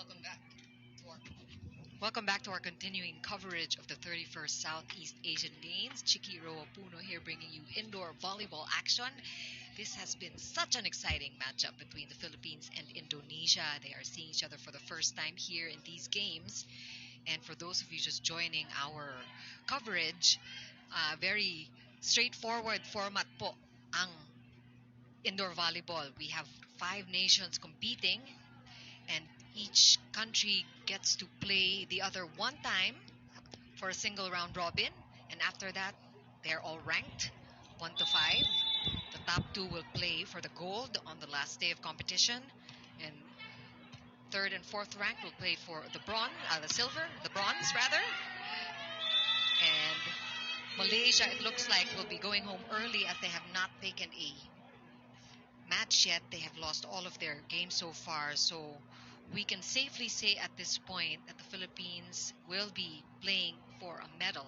Welcome back to our Welcome back to our continuing coverage of the 31st Southeast Asian Games. Chikiro Puno here bringing you indoor volleyball action. This has been such an exciting matchup between the Philippines and Indonesia. They are seeing each other for the first time here in these games. And for those of you just joining our coverage, very straightforward format po ang indoor volleyball. We have 5 nations competing, and each country gets to play the other one time for a single round robin. And after that, they're all ranked 1 to 5. The top 2 will play for the gold on the last day of competition, and third and fourth rank will play for the bronze rather. And Malaysia, it looks like, will be going home early as they have not taken a match yet. They have lost all of their games so far, so we can safely say at this point that the Philippines will be playing for a medal.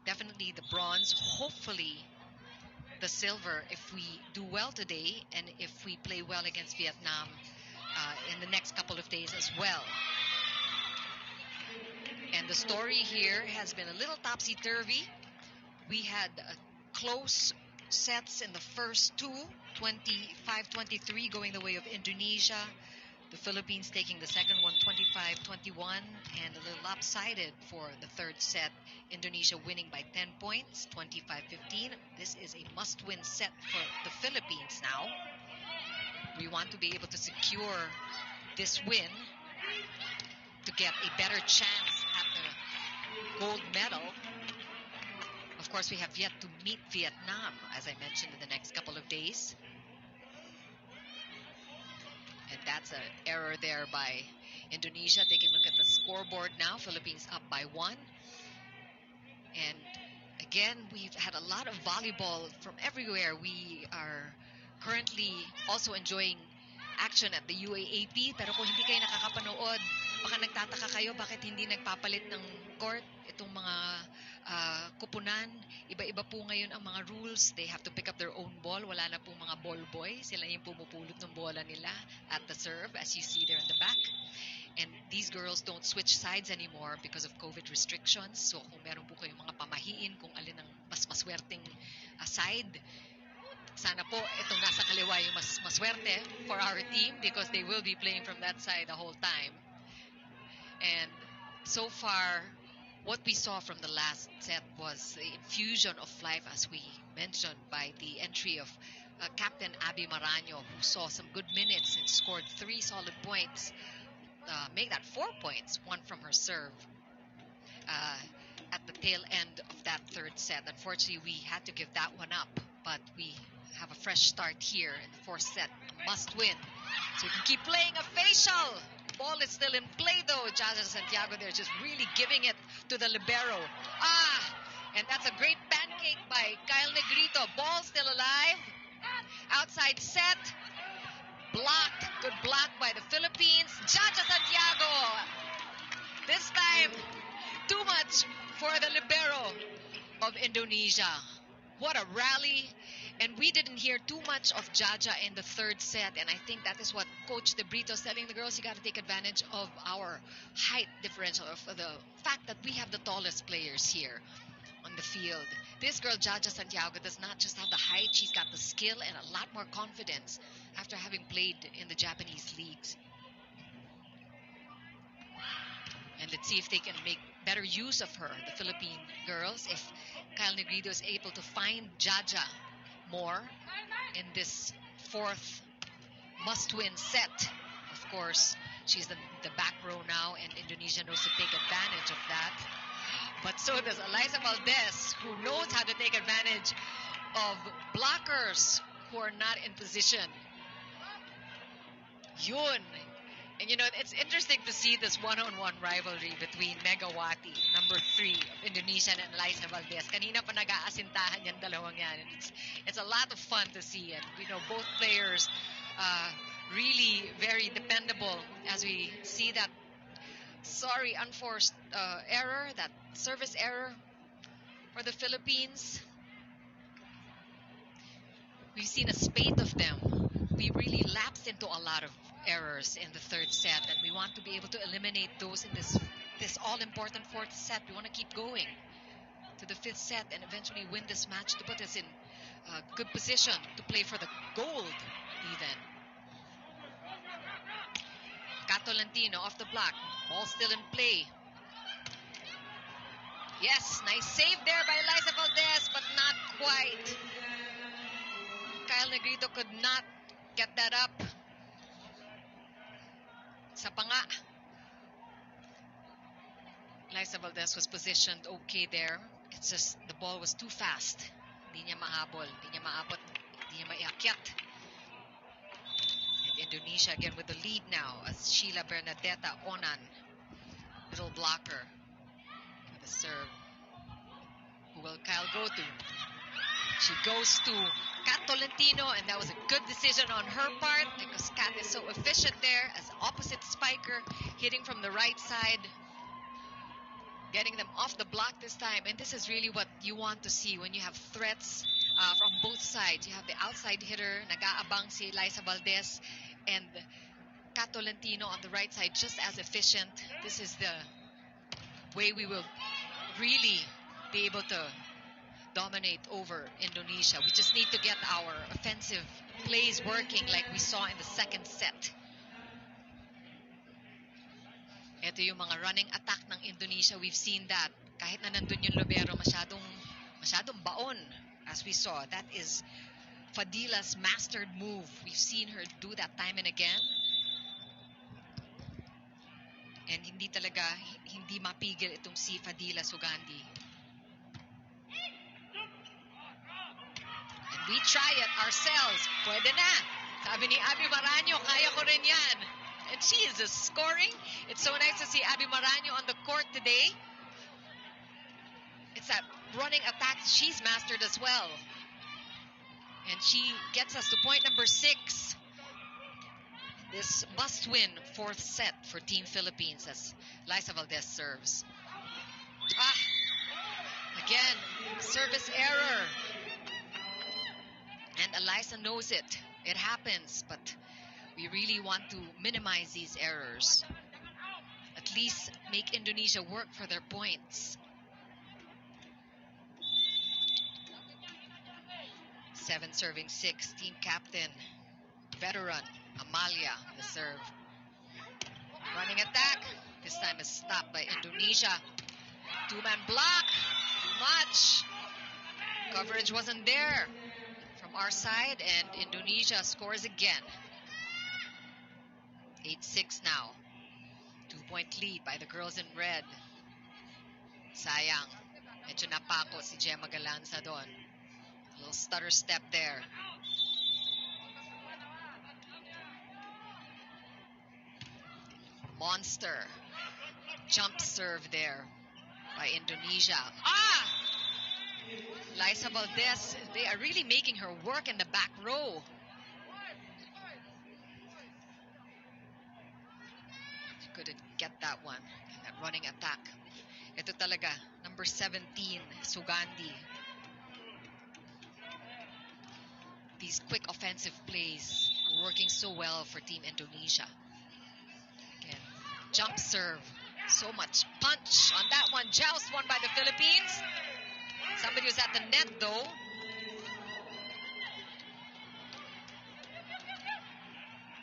Definitely the bronze, hopefully the silver if we do well today and if we play well against Vietnam in the next couple of days as well. And the story here has been a little topsy-turvy. We had close sets in the first two, 25-23 going the way of Indonesia. The Philippines taking the second one 25-21, and a little lopsided for the third set. Indonesia winning by 10 points, 25-15. This is a must-win set for the Philippines now. We want to be able to secure this win to get a better chance at the gold medal. Of course, we have yet to meet Vietnam, as I mentioned, in the next couple of days. And that's an error there by Indonesia. Taking a look at the scoreboard now. Philippines up by 1. And again, we've had a lot of volleyball from everywhere. We are currently also enjoying action at the UAAP. Pero kung hindi kayo nakakapanood, baka nagtataka kayo bakit hindi nagpapalit ng court itong mga kupunan. Iba-iba po ngayon ang mga rules. They have to pick up their own ball. Wala na po mga ball boy. Sila yung pumupulot ng bola nila at the serve, as you see there in the back. And these girls don't switch sides anymore because of COVID restrictions. So kung meron po kayong mga pamahiin kung alin ang mas maswerteng side, sana po itong nasa kaliwa yung mas maswerte for our team because they will be playing from that side the whole time. And so far, what we saw from the last set was the infusion of life, as we mentioned, by the entry of Captain Abby Maraño, who saw some good minutes and scored 3 solid points. Make that 4 points, 1 from her serve at the tail end of that third set. Unfortunately, we had to give that one up, but we have a fresh start here in the fourth set. A must win. So we can keep playing a facial. Ball is still in play though. Jaja Santiago there just really giving it to the libero. And that's a great pancake by Kyle Negrito. Ball still alive. Outside set. Blocked. Good block by the Philippines. Jaja Santiago. This time, too much for the libero of Indonesia. What a rally. And we didn't hear too much of Jaja in the third set. And I think that is what Coach De Brito is telling the girls. You got to take advantage of our height differential, of the fact that we have the tallest players here on the field. This girl, Jaja Santiago, does not just have the height. She's got the skill and a lot more confidence after having played in the Japanese leagues. And let's see if they can make better use of her, the Philippine girls. If Kyle Negrito is able to find Jaja more in this fourth must-win set. Of course, she's the back row now, and Indonesia knows to take advantage of that. But so does Eliza Valdez, who knows how to take advantage of blockers who are not in position. Yun. And you know, it's interesting to see this one-on-one rivalry between Megawati, number 3 of Indonesia, and Eliza Valdez. Kanina pa nag-aasintahan yan, dalawang yan. And it's a lot of fun to see. And we know both players really very dependable as we see that unforced error, that service error for the Philippines. We've seen a spate of them we really lapsed into a lot of errors in the third set, and we want to be able to eliminate those in this all-important fourth set. We want to keep going to the fifth set and eventually win this match to put us in good position to play for the gold even. Catolantino off the block. Ball still in play. Yes, nice save there by Liza Valdez, but not quite. Kyle Negrito could not get that up. Sa pa nga. Liza Valdez was positioned okay there. It's just the ball was too fast. Hindi niya mahabol, hindi niya maabot, hindi niya maiakyat. And Indonesia again with the lead now as Sheila Bernadetta Onan, middle blocker, with a serve. Who will Kyle go to? She goes to Kat Tolentino, and that was a good decision on her part because Kat is so efficient there as opposite spiker, hitting from the right side, getting them off the block this time. And this is really what you want to see when you have threats from both sides. You have the outside hitter, nag-aabang si Liza Valdez, and Kat Tolentino on the right side, just as efficient. This is the way we will really be able to dominate over Indonesia. We just need to get our offensive plays working like we saw in the second set. Ito yung mga running attack ng Indonesia. We've seen that. Kahit na nandun yung libero, masyadong baon, as we saw. That is Fadila's mastered move. We've seen her do that time and again. And hindi mapigil itong si Fadila Sugandi. We try it ourselves. Pwede na. Sabi ni Abby Maraño, kaya ko rin yan. And she is just scoring. It's so nice to see Abby Maraño on the court today. It's that running attack she's mastered as well. And she gets us to point number 6. This must-win fourth set for Team Philippines as Liza Valdez serves. Again, service error. And Eliza knows it. It happens, but we really want to minimize these errors. At least make Indonesia work for their points. 7 serving 6. Team captain, veteran, Amalia, the serve. Running attack. This time is stopped by Indonesia. 2-man block. Too much. Coverage wasn't there from our side, and Indonesia scores again. 8-6 now. 2-point lead by the girls in red. Sayang. Medyo napako si Gemma Galanza doon. Little stutter step there. Monster. Jump serve there by Indonesia. Liza Valdez, they are really making her work in the back row. She couldn't get that one in that running attack. Ito talaga, number 17, Sugandi. These quick offensive plays are working so well for Team Indonesia. Again, jump serve. So much punch on that one. Joust won by the Philippines. Somebody was at the net, though.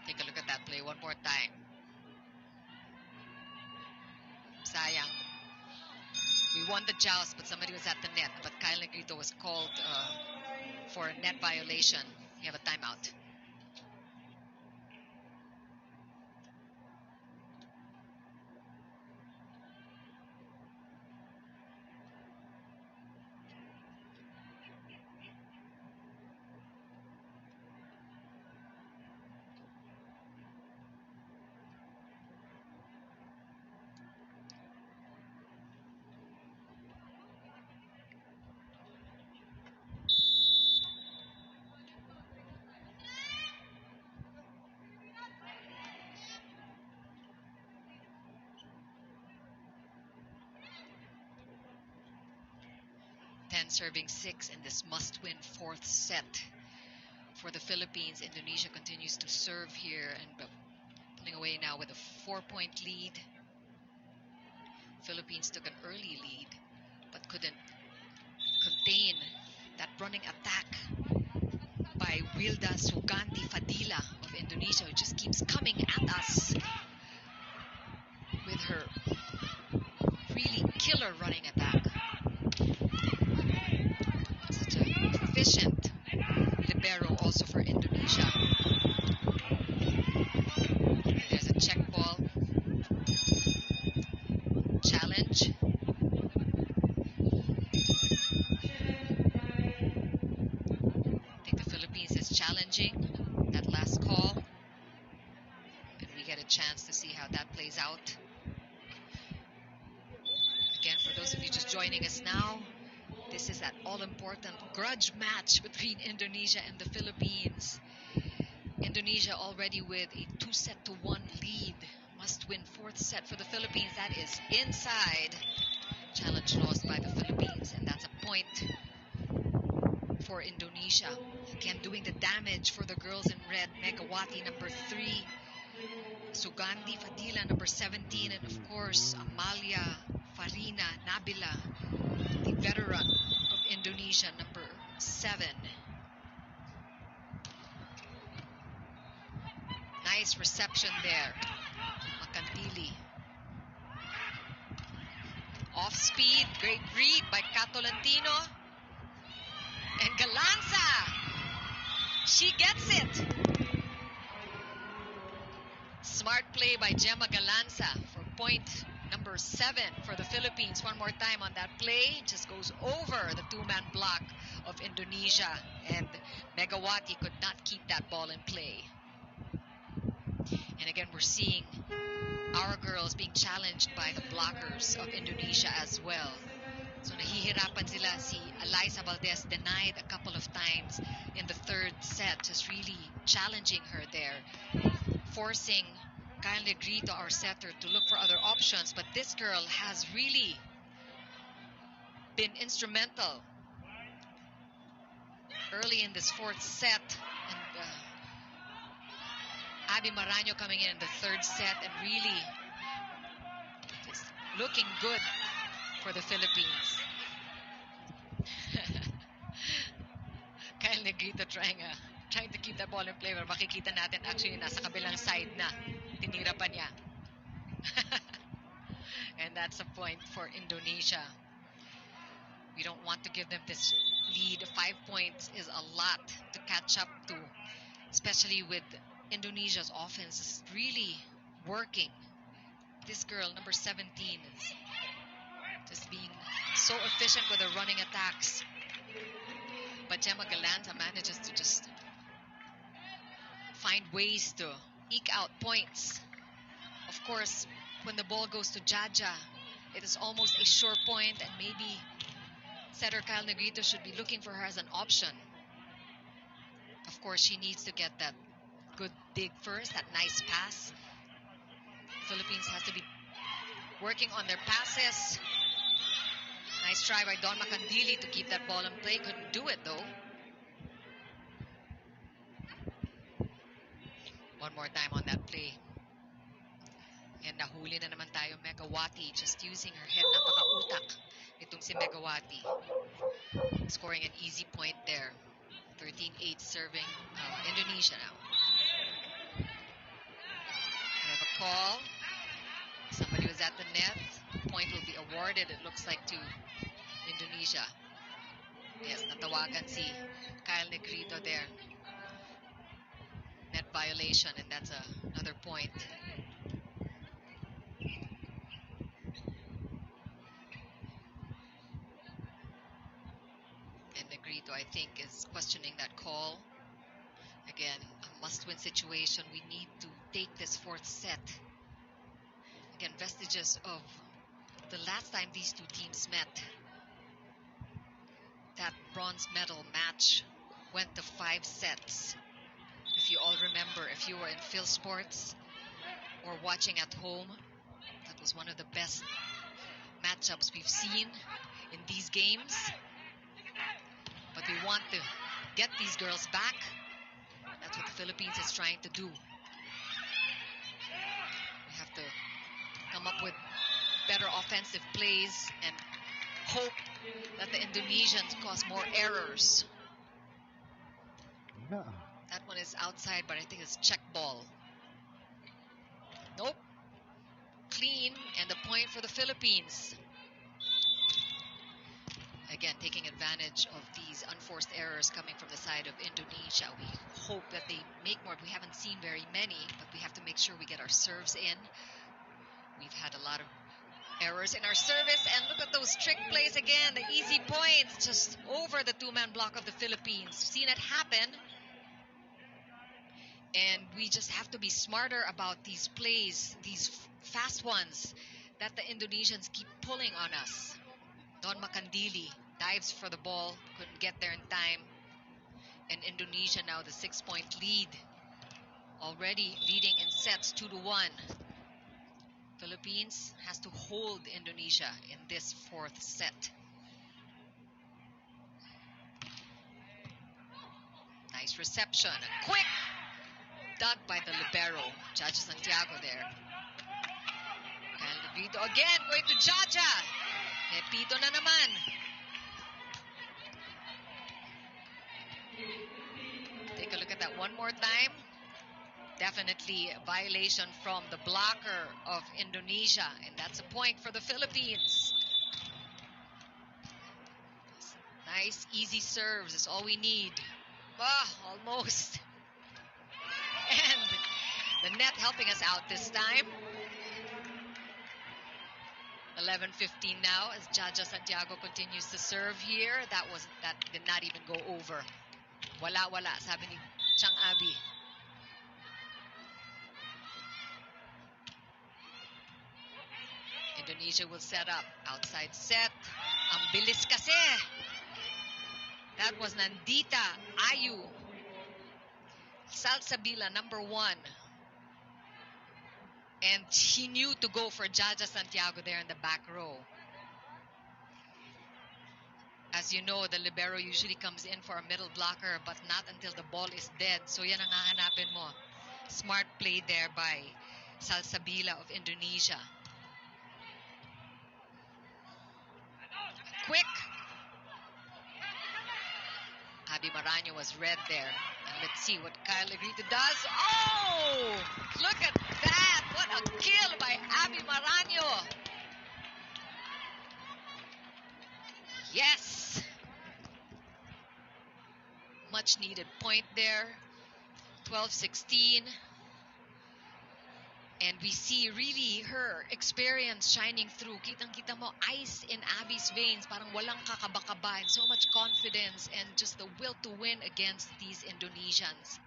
Take a look at that play one more time. Sayang. We won the joust, but somebody was at the net. But Kyle Negrito was called for a net violation. You have a timeout. Serving 6 in this must-win fourth set for the Philippines. Indonesia continues to serve here and pulling away now with a 4-point lead. Philippines took an early lead but couldn't contain that running attack by Wilda Sugandi Fadila of Indonesia, who just keeps coming at us with her really killer running attack. Such an efficient libero also for Indonesia. There's a check ball challenge. I think the Philippines is challenging that last call, and we get a chance to see how that plays out. Again, for those of you just joining us now, this is that all-important grudge match between Indonesia and the Philippines. Indonesia already with a 2-1 lead. Must-win 4th set for the Philippines. That is inside. Challenge lost by the Philippines, and that's a point for Indonesia. Again, doing the damage for the girls in red. Megawati, number 3. Sugandi Fadila, number 17. And, of course, Amalia Farina Nabila, the veteran of Indonesia, number 7. Nice reception there. Makandili. Off speed. Great read by Catolantino. And Galanza. She gets it. Smart play by Gemma Galanza for point number 7 for the Philippines. One more time on that play. Just goes over the 2-man block of Indonesia. And Megawati could not keep that ball in play. And again, we're seeing our girls being challenged by the blockers of Indonesia as well. So nahihirapan sila. Si Eliza Valdez denied a couple of times in the 3rd set, just really challenging her there, forcing Kyle Negrito, our setter, to look for other options. But this girl has really been instrumental early in this 4th set. And Abby Maraño coming in the 3rd set and really just looking good for the Philippines. Kyle Negrito trying to keep the ball in play. Pero makikita natin actually nasa kabilang side na. Tinira pa niya. And that's a point for Indonesia. We don't want to give them this lead. 5 points is a lot to catch up to, especially with Indonesia's offense is really working. This girl, number 17, is just being so efficient with her running attacks. But Gemma Galanta manages to just find ways to eke out points. Of course, when the ball goes to Jaja, it is almost a sure point, and maybe setter Kyle Negrito should be looking for her as an option. Of course, she needs to get that good dig first, that nice pass. Philippines has to be working on their passes. Nice try by Don Macandili to keep that ball in play. Couldn't do it, though. One more time on that play. And nahuli na naman tayo. Megawati just using her head. Napaka-utak itong si Megawati. Scoring an easy point there. 13-8 serving Indonesia now. We have a call. Somebody was at the net. Point will be awarded, it looks like, to Indonesia. Yes, natawagan si Kyle Negrito there. Net violation, and that's another point. And Negrito, I think, is questioning that call. Again, a must-win situation. We need to take this 4th set. Again, vestiges of the last time these two teams met. That bronze medal match went to 5 sets. If you all remember, if you were in Phil Sports or watching at home, that was one of the best matchups we've seen in these games. But we want to get these girls back what the Philippines is trying to do. We have to come up with better offensive plays and hope that the Indonesians cause more errors. Yeah. That one is outside, but I think it's check ball. Nope. Clean, and the point for the Philippines. Again, taking advantage of these unforced errors coming from the side of Indonesia. We hope that they make more. We haven't seen very many, but we have to make sure we get our serves in. We've had a lot of errors in our service, and look at those trick plays again. The easy points just over the two-man block of the Philippines. Seen it happen. And we just have to be smarter about these plays, these fast ones that the Indonesians keep pulling on us. Don Makandili dives for the ball, couldn't get there in time. And Indonesia now the 6-point lead. Already leading in sets 2-1. Philippines has to hold Indonesia in this fourth set. Nice reception. A quick dug by the libero. Jaja Santiago there. And Vito again going to Jaja. Pepito na naman. Take a look at that one more time. Definitely a violation from the blocker of Indonesia, and that's a point for the Philippines. Nice, easy serves is all we need. Almost. And the net helping us out this time. 11:15 now as Jaja Santiago continues to serve here. That did not even go over. Wala, sabi ni Chang Abi. Indonesia will set up. Outside set. Ang bilis kasi. That was Nandita Ayu. Salsabila, number 1. And he knew to go for Jaja Santiago there in the back row. As you know, the libero usually comes in for a middle blocker, but not until the ball is dead. So yan ang hahanapin mo. Smart play there by Salsabila of Indonesia. Quick. Abby Maraño was red there. And let's see what Kyle Negrito does. Oh! Look at that! What a kill by Abby Maraño! Yes! Much needed point there. 12-16. And we see really her experience shining through. Kitang-kita mo, ice in Abby's veins. Parang walang kakaba-kaba and so much confidence and just the will to win against these Indonesians.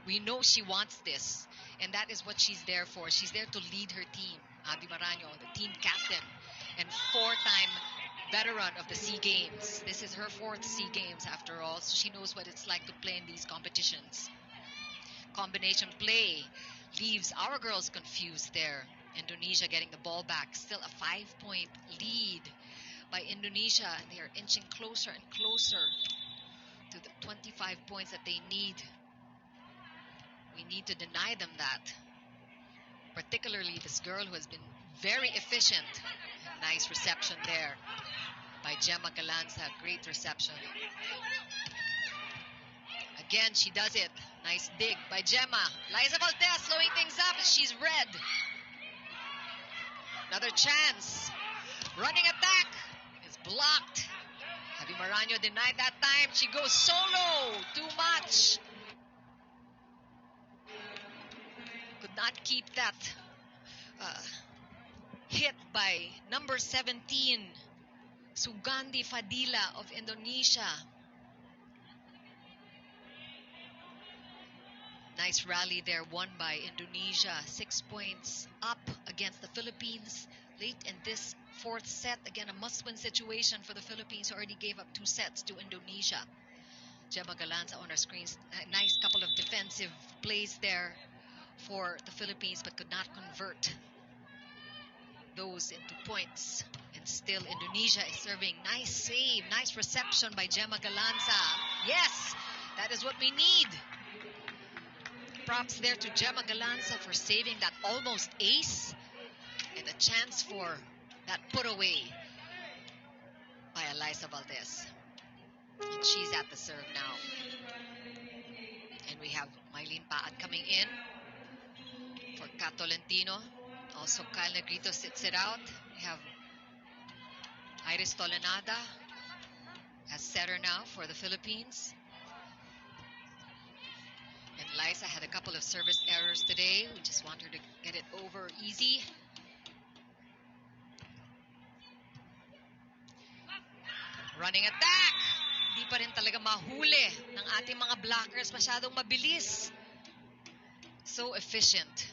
We know she wants this, and that is what she's there for. She's there to lead her team. Abby Maraño, the team captain and 4-time veteran of the SEA Games. This is her 4th SEA Games after all, so she knows what it's like to play in these competitions. Combination play leaves our girls confused there. Indonesia getting the ball back. Still a 5-point lead by Indonesia. And they are inching closer and closer to the 25 points that they need. We need to deny them that. Particularly this girl who has been very efficient. Nice reception there by Gemma Galanza. Great reception. Again, she does it. Nice dig by Gemma. Liza Valdez slowing things up as she's red. Another chance. Running attack is blocked. Abby Maraño denied that time. She goes solo. Too much. Could not keep that hit by number 17, Sugandi Fadila of Indonesia. Nice rally there, won by Indonesia. 6 points up against the Philippines late in this 4th set. Again, a must-win situation for the Philippines, who already gave up 2 sets to Indonesia. Gemma Galanza on our screens. A nice couple of defensive plays there for the Philippines, but could not convert those into points. And still Indonesia is serving. Nice save, nice reception by Gemma Galanza. Yes, that is what we need. Props there to Gemma Galanza for saving that almost ace and a chance for that put away by Eliza Valdez. And she's at the serve now. And we have Mylene Paat coming in for Kat Tolentino. Also, Kyle Negrito sits it out. We have Iris Tolenada as setter now for the Philippines. And Liza had a couple of service errors today. We just want her to get it over easy. Running attack! Hindi pa rin talaga mahuli ng ating mga blockers. Masyadong mabilis. So efficient.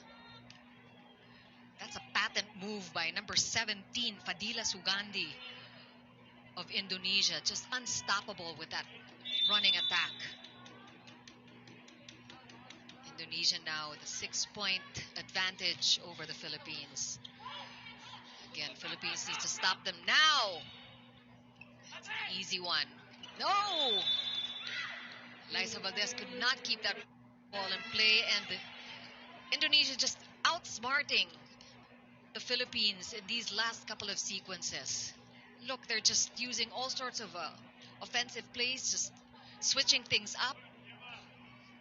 That's a patent move by number 17, Fadila Sugandi of Indonesia. Just unstoppable with that running attack. Indonesia now with a 6-point advantage over the Philippines. Again, Philippines needs to stop them now. That's an easy one. No! Liza Valdez could not keep that ball in play, and Indonesia just outsmarting the Philippines in these last couple of sequences. Look, they're just using all sorts of offensive plays, just switching things up,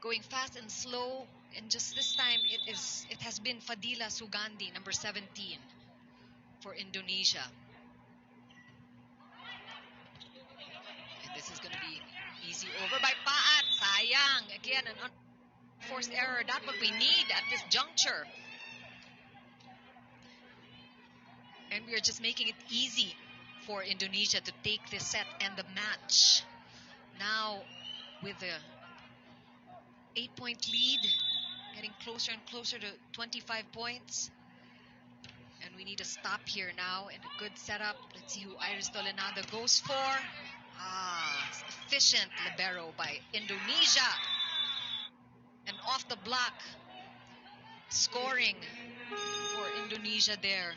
going fast and slow, and just this time it has been Fadila Sugandi, number 17, for Indonesia. And this is going to be easy over by Paat. Sayang. Again, an unforced error. That's what we need at this juncture. And we are just making it easy for Indonesia to take this set and the match. Now, with the 8-point lead, getting closer and closer to 25 points. And we need to stop here now in a good setup. Let's see who Iris Tolenada goes for. Efficient libero by Indonesia. And off the block, scoring for Indonesia there.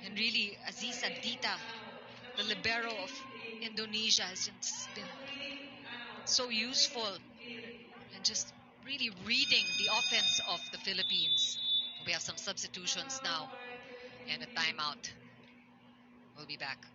And really, Aziz Adita, the libero of Indonesia, has just been so useful and just really reading the offense of the Philippines. We have some substitutions now and a timeout. We'll be back.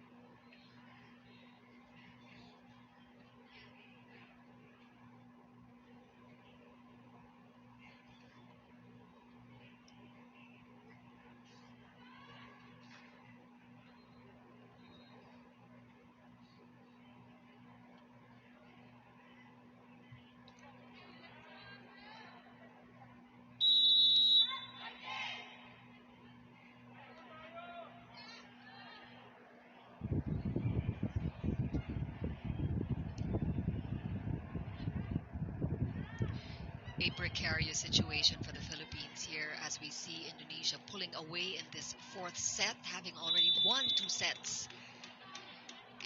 A precarious situation for the Philippines here as we see Indonesia pulling away in this fourth set, having already won 2 sets.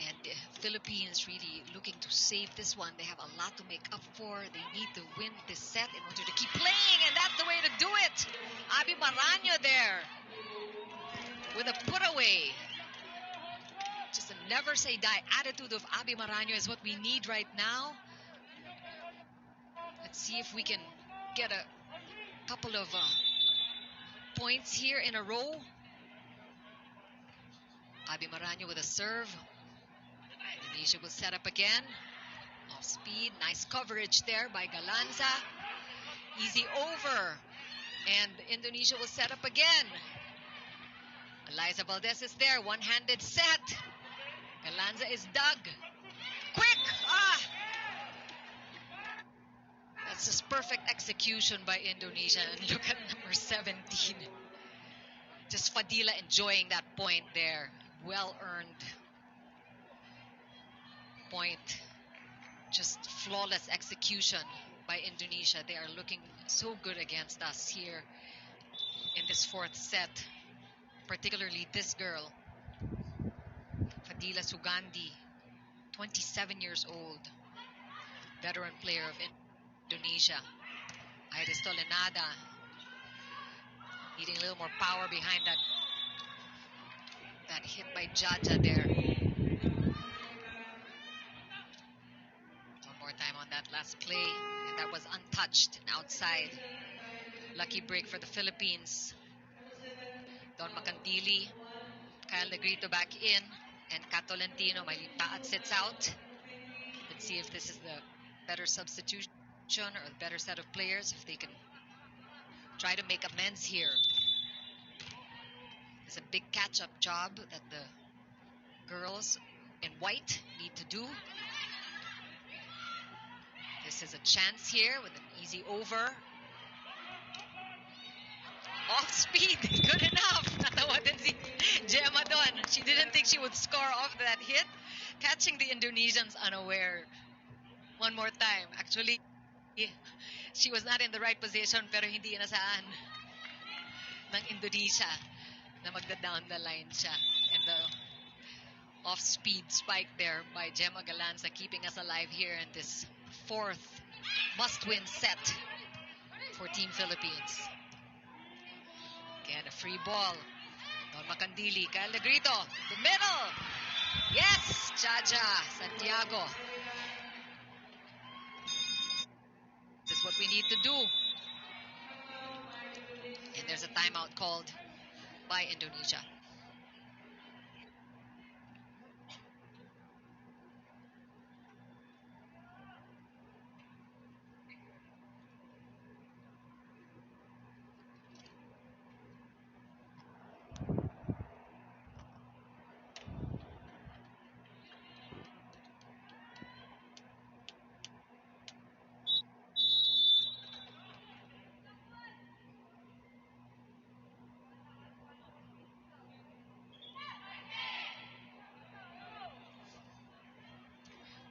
And the Philippines really looking to save this one. They have a lot to make up for. They need to win this set in order to keep playing, and that's the way to do it. Abby Maraño there with a put away. Just a never say die attitude of Abby Maraño is what we need right now. Let's see if we can get a couple of points here in a row. Abby Maraño with a serve. Indonesia will set up again. Off speed. Nice coverage there by Galanza. Easy over. And Indonesia will set up again. Eliza Valdez is there. One-handed set. Galanza is dug. Quick! That's just perfect execution by Indonesia. And look at number 17. Just Fadila enjoying that point there. Well-earned point. Just flawless execution by Indonesia. They are looking so good against us here in this fourth set. Particularly this girl, Fadila Sugandi, 27 years old. Veteran player of Indonesia. Iris Tolenada needing a little more power behind that hit by Jaja there. play, and that was untouched and outside. Lucky break for the Philippines. Don Macandili, Kyle Negrito back in, and Catolentino, Paat sits out. Let's see if this is the better substitution or the better set of players, if they can try to make amends here. It's a big catch-up job that the girls in white need to do. This is a chance here with an easy over. Off speed, good enough. Natawa din si Gemma doon. She didn't think she would score off that hit. Catching the Indonesians unaware. One more time. Actually, she was not in the right position, pero hindi inasaan ng Indonesia na magda-down the line siya. And the off-speed spike there by Gemma Galanza, keeping us alive here in this fourth must-win set for Team Philippines. Again, a free ball. Don Macandili, Kyle Negrito, the middle. Yes, Jaja, Santiago. This is what we need to do. And there's a timeout called by Indonesia.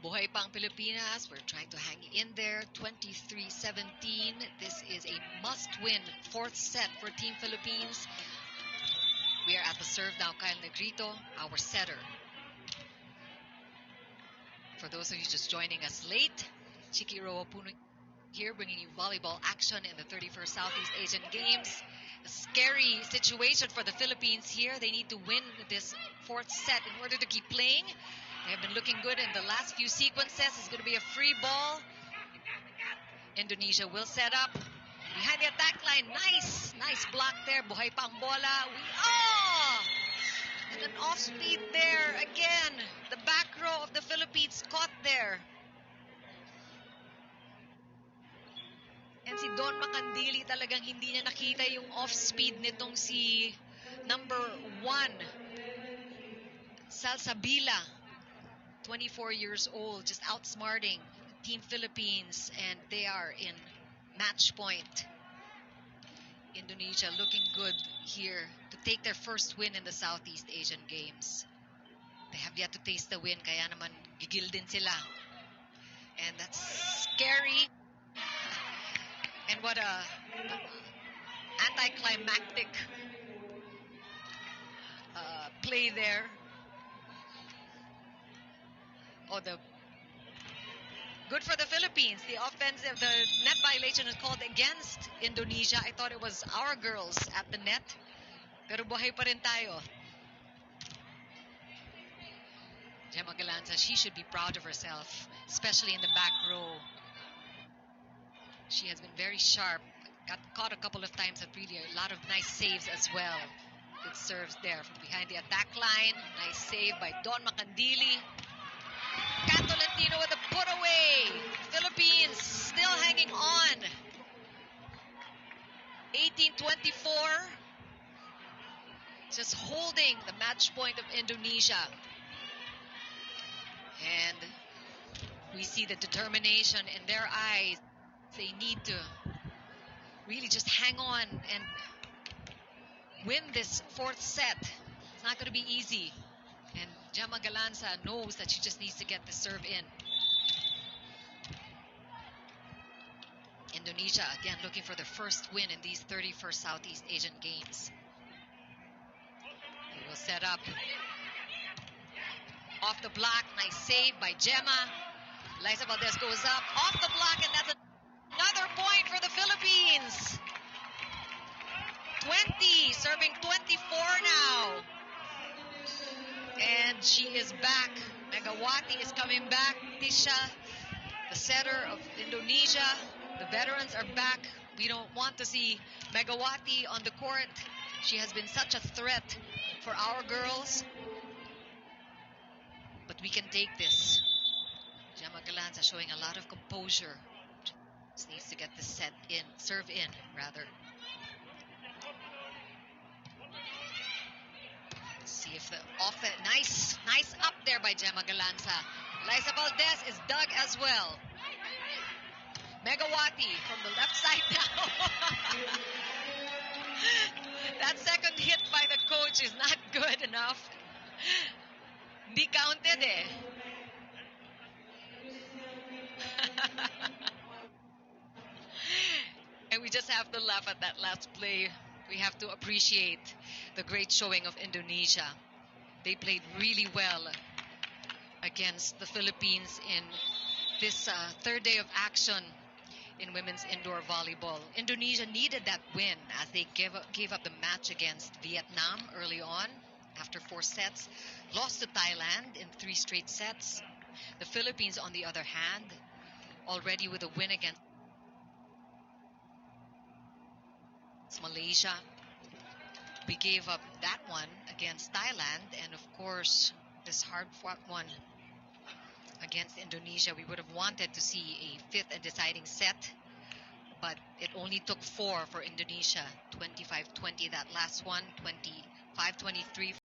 Buhay pang Pilipinas. We're trying to hang in there. 23-17. This is a must-win fourth set for Team Philippines. We are at the serve now. Kyle Negrito, our setter. For those of you just joining us late, Chikiro Puno here, bringing you volleyball action in the 31st Southeast Asian Games. A scary situation for the Philippines here. They need to win this fourth set in order to keep playing. They have been looking good in the last few sequences. It's going to be a free ball. Indonesia will set up. Behind the attack line. Nice block there. Buhay pang bola. And an off-speed there. Again, the back row of the Philippines caught there. And si Don Macandili talagang hindi niya nakita yung off-speed nitong si number 1, Salsabila. 24 years old, just outsmarting Team Philippines, and they are in match point. Indonesia looking good here to take their first win in the Southeast Asian Games. They have yet to taste the win, kaya naman gigil din sila. And that's scary. And what a anticlimactic play there. Oh, good for the Philippines. The net violation is called against Indonesia. I thought it was our girls at the net. Pero buhay pa rin tayo. Gemma Galanza, she should be proud of herself, especially in the back row. She has been very sharp. Got caught a couple of times at really a lot of nice saves as well. Good serves there from behind the attack line. Nice save by Don Macandili. Catolentino with a put away. Philippines still hanging on. 18-24. Just holding the match point of Indonesia. And we see the determination in their eyes. They need to really just hang on and win this fourth set. It's not going to be easy. And Gemma Galanza knows that she just needs to get the serve in. Indonesia, again, looking for their first win in these 31st Southeast Asian Games. They will set up. Off the block, nice save by Gemma. Liza Valdez goes up, off the block, and that's another point for the Philippines. 20, serving 24 now. And she is back. Megawati is coming back. Tisha, the the setter of Indonesia. The veterans are back. We don't want to see Megawati on the court. She has been such a threat for our girls. But we can take this. Gemma Galanza showing a lot of composure. Just needs to get this serve in, rather. Let's see if the nice up there by Gemma Galanza. Liza Valdez is dug as well. Megawati from the left side now. That second hit by the coach is not good enough. Hindi counted eh. And we just have to laugh at that last play. We have to appreciate the great showing of Indonesia. They played really well against the Philippines in this third day of action in women's indoor volleyball. Indonesia needed that win as they gave up the match against Vietnam early on after 4 sets, lost to Thailand in 3 straight sets. The Philippines, on the other hand, already with a win against Malaysia. We gave up that one against Thailand, and of course this hard-fought one against Indonesia. We would have wanted to see a 5th and deciding set, but it only took 4 for Indonesia. 25-20 that last one, 25-23